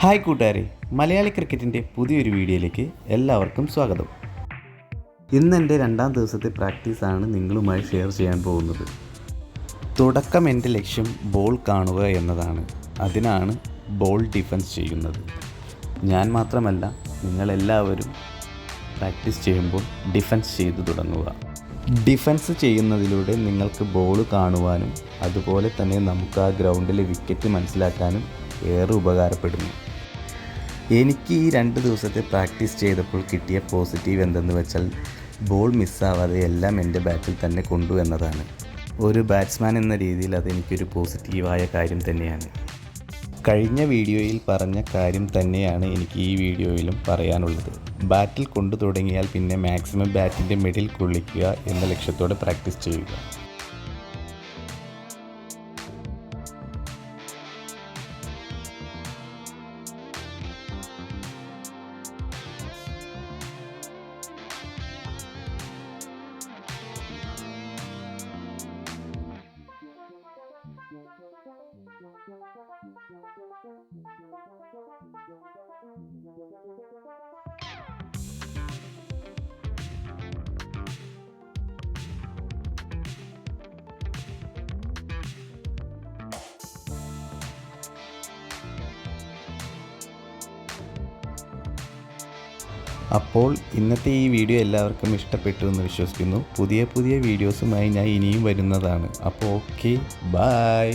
Hi കൂട്ടുകാരെ, മലയാളി ക്രിക്കറ്റിൻ്റെ പുതിയൊരു വീഡിയോയിലേക്ക് എല്ലാവർക്കും സ്വാഗതം. ഇന്ന് എൻ്റെ രണ്ടാം ദിവസത്തെ പ്രാക്ടീസാണ് നിങ്ങളുമായി ഷെയർ ചെയ്യാൻ പോകുന്നത്. തുടക്കം എൻ്റെ ലക്ഷ്യം ബോൾ കാണുക എന്നതാണ്. അതിനാണ് ബോൾ ഡിഫൻസ് ചെയ്യുന്നത്. ഞാൻ മാത്രമല്ല, നിങ്ങളെല്ലാവരും പ്രാക്ടീസ് ചെയ്യുമ്പോൾ ഡിഫൻസ് ചെയ്തു തുടങ്ങുക. ഡിഫൻസ് ചെയ്യുന്നതിലൂടെ നിങ്ങൾക്ക് ബോൾ കാണുവാനും അതുപോലെ തന്നെ നമുക്ക് ആ ഗ്രൗണ്ടിലെ വിക്കറ്റ് മനസ്സിലാക്കാനും ഏറെ ഉപകാരപ്പെടുന്നു. എനിക്ക് ഈ 2 ദിവസത്തെ പ്രാക്ടീസ് ചെയ്തപ്പോൾ കിട്ടിയ പോസിറ്റീവ് എന്തെന്ന് വെച്ചാൽ ബോൾ മിസ്സാവാതെ എല്ലാം എൻ്റെ ബാറ്റിൽ തന്നെ കൊണ്ടു എന്നതാണ്. ഒരു ബാറ്റ്സ്മാൻ എന്ന രീതിയിൽ അതെനിക്കൊരു പോസിറ്റീവായ കാര്യം തന്നെയാണ്. കഴിഞ്ഞ വീഡിയോയിൽ പറഞ്ഞ കാര്യം തന്നെയാണ് എനിക്ക് ഈ വീഡിയോയിലും പറയാനുള്ളത്. ബാറ്റിൽ കൊണ്ടു തുടങ്ങിയാൽ പിന്നെ മാക്സിമം ബാറ്റിൻ്റെ മിഡിൽ കൊള്ളിക്കുക എന്ന ലക്ഷ്യത്തോടെ പ്രാക്ടീസ് ചെയ്യുക. അപ്പോൾ ഇന്നത്തെ ഈ വീഡിയോ എല്ലാവർക്കും ഇഷ്ടപ്പെട്ടു എന്ന് വിശ്വസിക്കുന്നു. പുതിയ വീഡിയോസുമായി ഞാൻ ഇനിയും വരുന്നതാണ്. അപ്പോൾ ഓക്കെ, ബൈ.